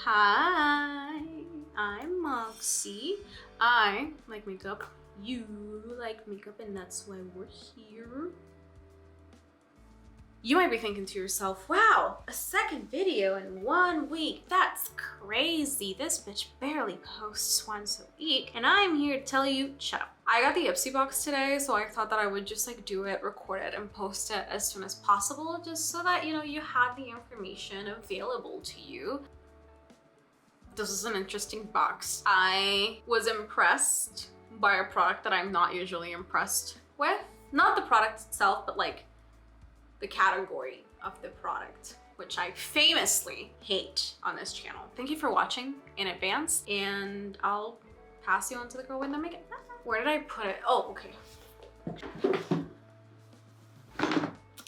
Hi, I'm Moxie. I like makeup. You like makeup, and that's why we're here. You might be thinking to yourself, wow, a second video in 1 week. That's crazy. This bitch barely posts once a week. And I'm here to tell you, shut up. I got the Ipsy box today, so I thought that I would just like do it, record it, and post it as soon as possible, just so that, you know, you had the information available to you. This is an interesting box. I was impressed by a product that I'm not usually impressed with. Not the product itself, but like the category of the product, which I famously hate on this channel. Thank you for watching in advance, and I'll pass you on to the girl with the makeup. Where did I put it? Oh, okay.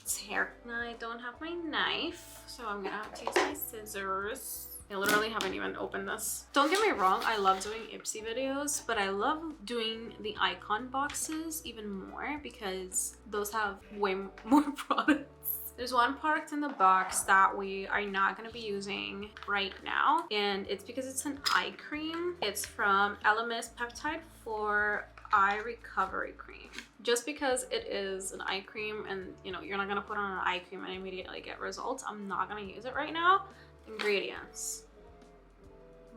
It's here. I don't have my knife, so I'm gonna have to use my scissors. I literally haven't even opened this. Don't get me wrong, I love doing Ipsy videos, but I love doing the icon boxes even more because those have way more products. There's one product in the box that we are not going to be using right now, and it's because it's an eye cream. It's from ELEMIS Peptide for Eye Recovery Cream. Just because it is an eye cream and you know you're not going to put on an eye cream and immediately get results, I'm not going to use it right now. Ingredients: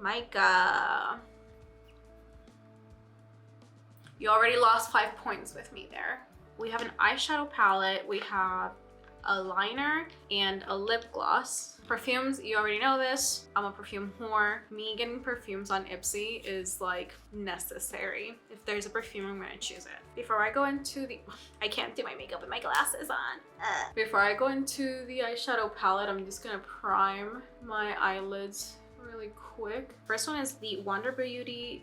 mica. You already lost 5 points with me there. We have an eyeshadow palette, we have a liner, and a lip gloss. Perfumes, you already know this. I'm a perfume whore. Me getting perfumes on Ipsy is like necessary. If there's a perfume, I'm gonna choose it. Before I go into the, I can't do my makeup with my glasses on. Before I go into the eyeshadow palette, I'm just gonna prime my eyelids really quick. First one is the Wonder Beauty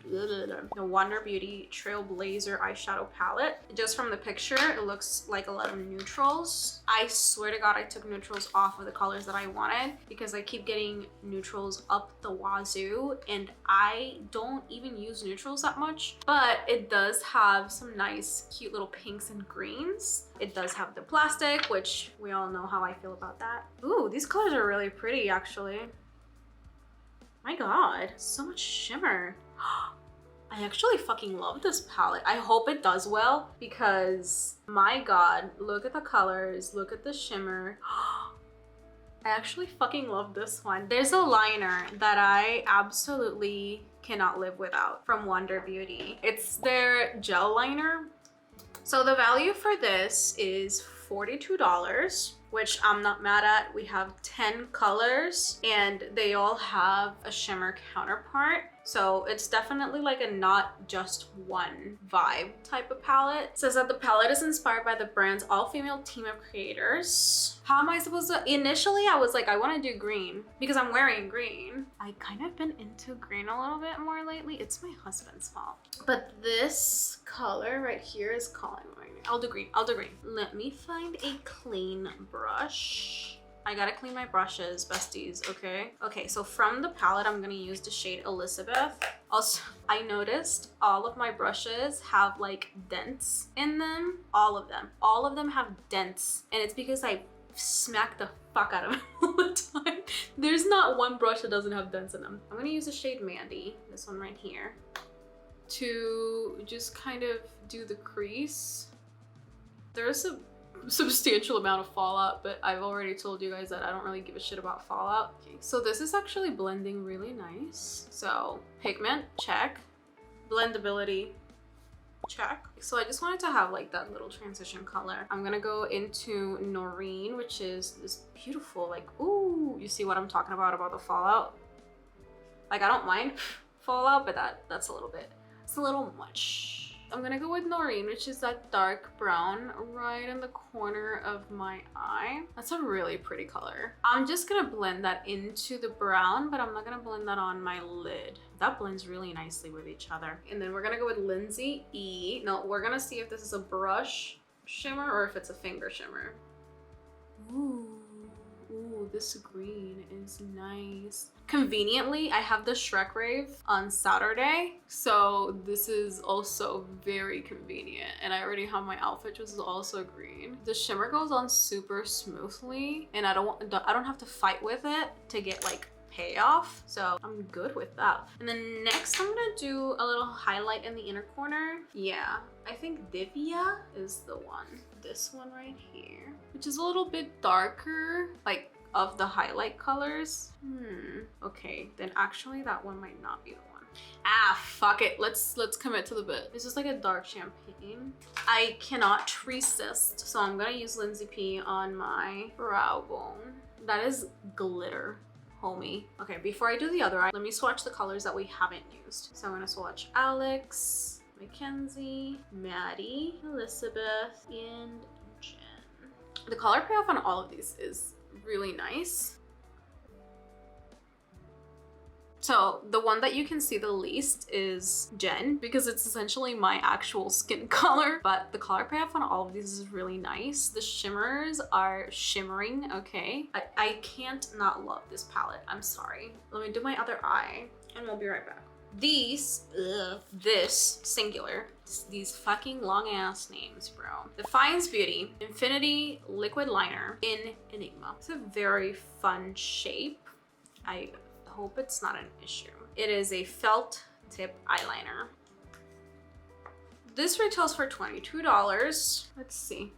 Trailblazer eyeshadow palette. Just from the picture, it looks like a lot of neutrals. I swear to God, I took neutrals off of the colors that I wanted because I keep getting neutrals up the wazoo, and I don't even use neutrals that much, but it does have some nice, cute little pinks and greens. It does have the plastic, which we all know how I feel about that. Ooh, these colors are really pretty, actually. My God, so much shimmer. I actually fucking love this palette. I hope it does well because my God, look at the colors, look at the shimmer. I actually fucking love this one. There's a liner that I absolutely cannot live without from Wonder Beauty. It's their gel liner. So the value for this is $42, which I'm not mad at. We have 10 colors and they all have a shimmer counterpart. So it's definitely like a not just one vibe type of palette. It says that the palette is inspired by the brand's all-female team of creators. How am I supposed to? Initially, I was like, I want to do green because I'm wearing green. I kind of been into green a little bit more lately. It's my husband's fault. But this color right here is calling me. I'll do green. I'll do green. Let me find a clean brush. I gotta clean my brushes, besties, okay? Okay, so from the palette, I'm gonna use the shade Elizabeth. Also, I noticed all of my brushes have like dents in them. All of them. All of them have dents. And it's because I smack the fuck out of them all the time. There's not one brush that doesn't have dents in them. I'm gonna use the shade Mandy, this one right here, to just kind of do the crease. There's a substantial amount of fallout, but I've already told you guys that I don't really give a shit about fallout. Okay, so this is actually blending really nice. So pigment, check. Blendability, check. So I just wanted to have like that little transition color. I'm gonna go into Noreen, which is this beautiful, like, ooh, you see what I'm talking about the fallout? Like, I don't mind fallout, but that's a little bit, it's a little much. I'm gonna go with Noreen, which is that dark brown right in the corner of my eye. That's a really pretty color. I'm just gonna blend that into the brown, but I'm not gonna blend that on my lid. That blends really nicely with each other. And then we're gonna go with Lindsay E. No, we're gonna see if this is a brush shimmer or if it's a finger shimmer. Ooh. Ooh, this green is nice. Conveniently, I have the Shrek rave on Saturday, so this is also very convenient. And I already have my outfit, which is also green. The shimmer goes on super smoothly, and I don't have to fight with it to get like payoff, so I'm good with that. And then next I'm gonna do a little highlight in the inner corner. Yeah, I think Divya is the one. This one right here, which is a little bit darker, like of the highlight colors. Okay, then actually that one might not be the one. Ah, fuck it. Let's commit to the bit. This is like a dark champagne. I cannot resist, so I'm gonna use Lindsay P on my brow bone. That is glitter, homie. Okay, before I do the other eye, let me swatch the colors that we haven't used. So I'm gonna swatch Alex, Mackenzie, Maddie, Elizabeth, and Jen. The color payoff on all of these is really nice. So the one that you can see the least is Jen, because it's essentially my actual skin color, but the color payoff on all of these is really nice. The shimmers are shimmering, okay? I can't not love this palette, I'm sorry. Let me do my other eye and we'll be right back. This singular, these fucking long ass names, bro. Defiance Beauty Infinity Liquid Liner in Enigma. It's a very fun shape. I hope it's not an issue. It is a felt tip eyeliner. This retails for $22. Let's see.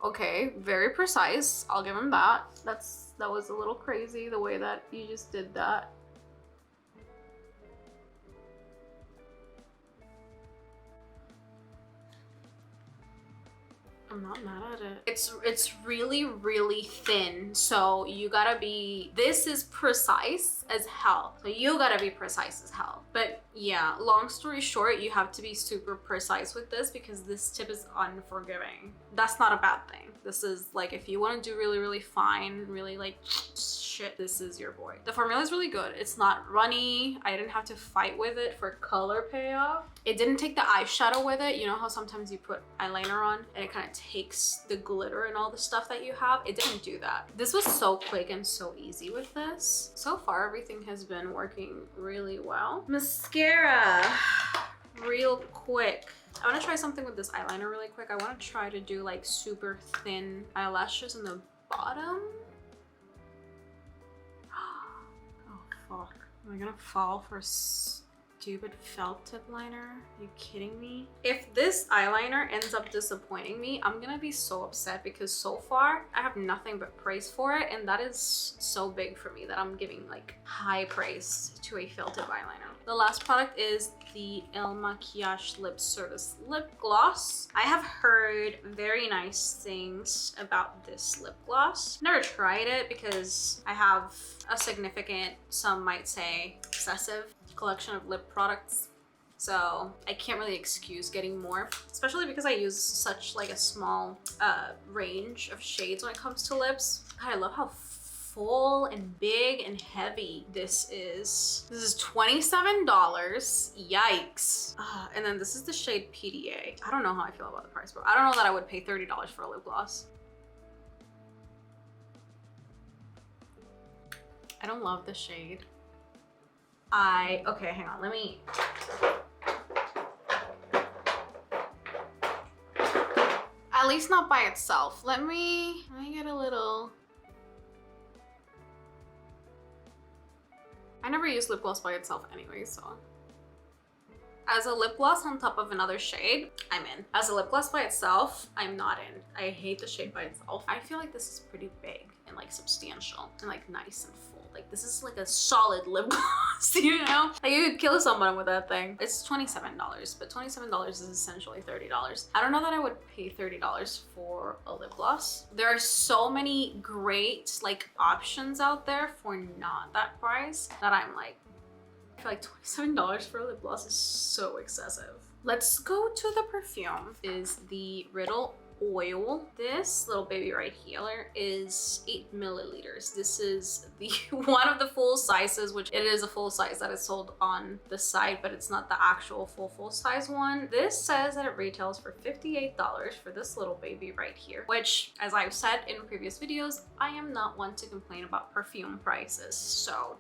Okay, very precise. I'll give him that. That was a little crazy the way that you just did that. I'm not mad at it. It's really, really thin. So you gotta be, this is precise as hell. So you gotta be precise as hell. But yeah, long story short, you have to be super precise with this because this tip is unforgiving. That's not a bad thing. This is like, if you want to do really, really fine, really like shit, this is your boy. The formula is really good. It's not runny. I didn't have to fight with it for color payoff. It didn't take the eyeshadow with it. You know how sometimes you put eyeliner on and it kind of takes the glitter and all the stuff that you have? It didn't do that. This was so quick and so easy with this. So far, everything has been working really well. Mascara, real quick. I want to try something with this eyeliner really quick. I want to try to do like super thin eyelashes in the bottom. Oh fuck. Am I gonna fall for a stupid felt tip liner? Are you kidding me? If this eyeliner ends up disappointing me, I'm gonna be so upset because so far I have nothing but praise for it, and that is so big for me that I'm giving like high praise to a felt tip eyeliner. The last product is the MAKIAGE Lip Service Lip Gloss. I have heard very nice things about this lip gloss. Never tried it because I have a significant, some might say excessive, collection of lip products. So I can't really excuse getting more, especially because I use such like a small range of shades when it comes to lips. God, I love how full and big and heavy this is. This is $27. Yikes. And then this is the shade PDA. I don't know how I feel about the price, but I don't know that I would pay $30 for a lip gloss. I don't love the shade. Okay, hang on, let me. At least not by itself. Let me get a little. I never use lip gloss by itself anyway, so. As a lip gloss on top of another shade, I'm in. As a lip gloss by itself, I'm not in. I hate the shade by itself. I feel like this is pretty big and like substantial and like nice and full. Like this is like a solid lip gloss, you know? Like you could kill someone with that thing. It's $27, but $27 is essentially $30. I don't know that I would pay $30 for a lip gloss. There are so many great like options out there for not that price that I'm like, I feel like $27 for a lip gloss is so excessive. Let's go to the perfume. Is the RIDDLE oil. This little baby right here is 8 milliliters. This is the one of the full sizes, which it is a full size that is sold on the site, but it's not the actual full size one. This says that it retails for $58 for this little baby right here, which, as I've said in previous videos, I am not one to complain about perfume prices. So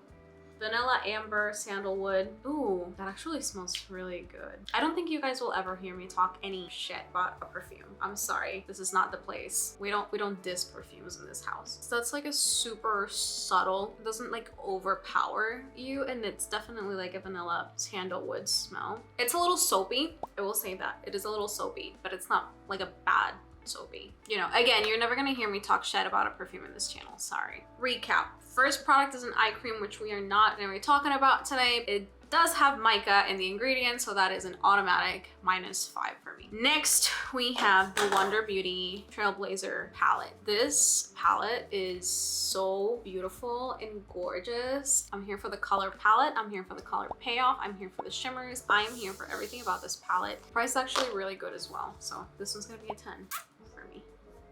Vanilla Amber Sandalwood. Ooh, that actually smells really good. I don't think you guys will ever hear me talk any shit about a perfume. I'm sorry, this is not the place. We don't diss perfumes in this house. So that's like a super subtle, it doesn't like overpower you, and it's definitely like a vanilla sandalwood smell. It's a little soapy, I will say that. It is a little soapy, but it's not like a bad soapy. You know, again, you're never gonna hear me talk shit about a perfume in this channel, sorry. Recap. First product is an eye cream, which we are not gonna be talking about today. It does have mica in the ingredients, so that is an automatic -5 for me. Next, we have the Wonder Beauty Trailblazer palette. This palette is so beautiful and gorgeous. I'm here for the color palette. I'm here for the color payoff. I'm here for the shimmers. I am here for everything about this palette. The price is actually really good as well, so this one's gonna be a 10 for me.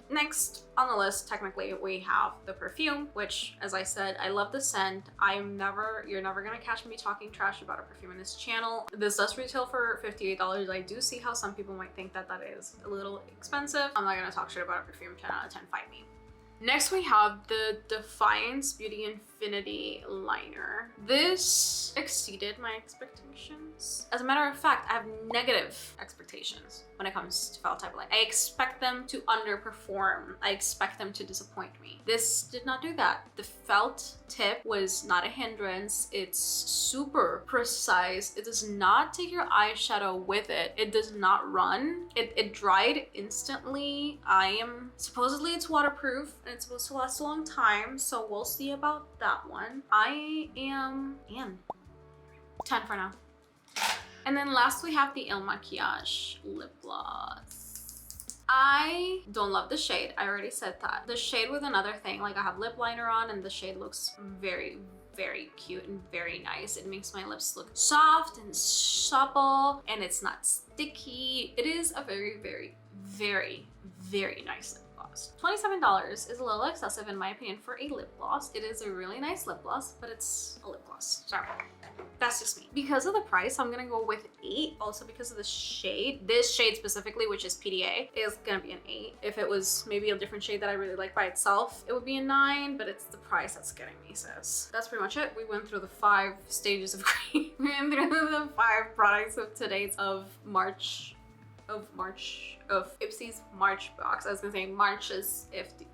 Next on the list, technically, we have the perfume, which, as I said, I love the scent. You're never gonna catch me talking trash about a perfume in this channel. This does retail for $58. I do see how some people might think that that is a little expensive. I'm not gonna talk shit about a perfume. 10 out of 10, fight me. Next, we have the Defiance Beauty Infinity Liner. This exceeded my expectations. As a matter of fact, I have negative expectations when it comes to felt type liner. I expect them to underperform. I expect them to disappoint me. This did not do that. The felt tip was not a hindrance. It's super precise. It does not take your eyeshadow with it. It does not run. It dried instantly. Supposedly it's waterproof and it's supposed to last a long time, so we'll see about that one. I am 10 for now. And then last we have the MAKIAGE lip gloss. I don't love the shade. I already said that. The shade with another thing, like I have lip liner on and the shade looks very, very cute and very nice. It makes my lips look soft and supple and it's not sticky. It is a very, very, very, very nice lip gloss. $27 is a little excessive in my opinion for a lip gloss. It is a really nice lip gloss, but it's a lip gloss. So that's just me. Because of the price, I'm gonna go with 8. Also because of the shade. This shade specifically, which is PDA, is gonna be an 8. If it was maybe a different shade that I really like by itself, it would be a 9, but it's the price that's getting me, sis. That's pretty much it. We went through the 5 stages of green. We went through the 5 products of today's of Ipsy's March box. I was gonna say March's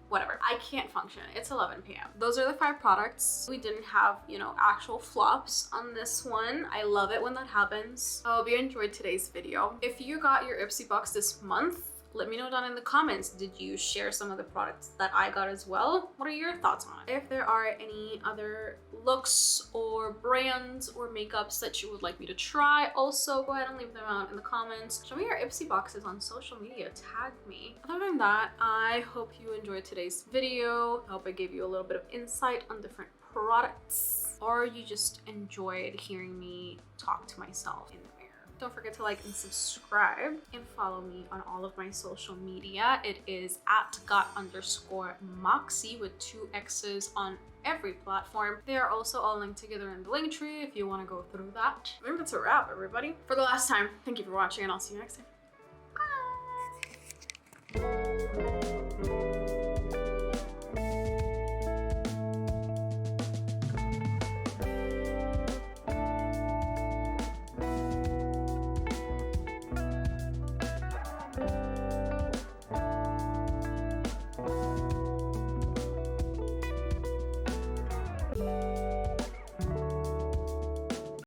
whatever. I can't function. It's 11 p.m. Those are the 5 products. We didn't have, you know, actual flops on this one. I love it when that happens. I hope you enjoyed today's video. If you got your Ipsy box this month, let me know down in the comments. Did you share some of the products that I got as well? What are your thoughts on it? If there are any other looks or brands or makeups that you would like me to try, also go ahead and leave them out in the comments. Show me your Ipsy boxes on social media, tag me. Other than that, I hope you enjoyed today's video. I hope I gave you a little bit of insight on different products, or you just enjoyed hearing me talk to myself in the mirror. Don't forget to like and subscribe and follow me on all of my social media. It is at got_moxie with 2 X's on every platform. They are also all linked together in the link tree if you want to go through that. I think that's a wrap, everybody. For the last time, thank you for watching and I'll see you next time.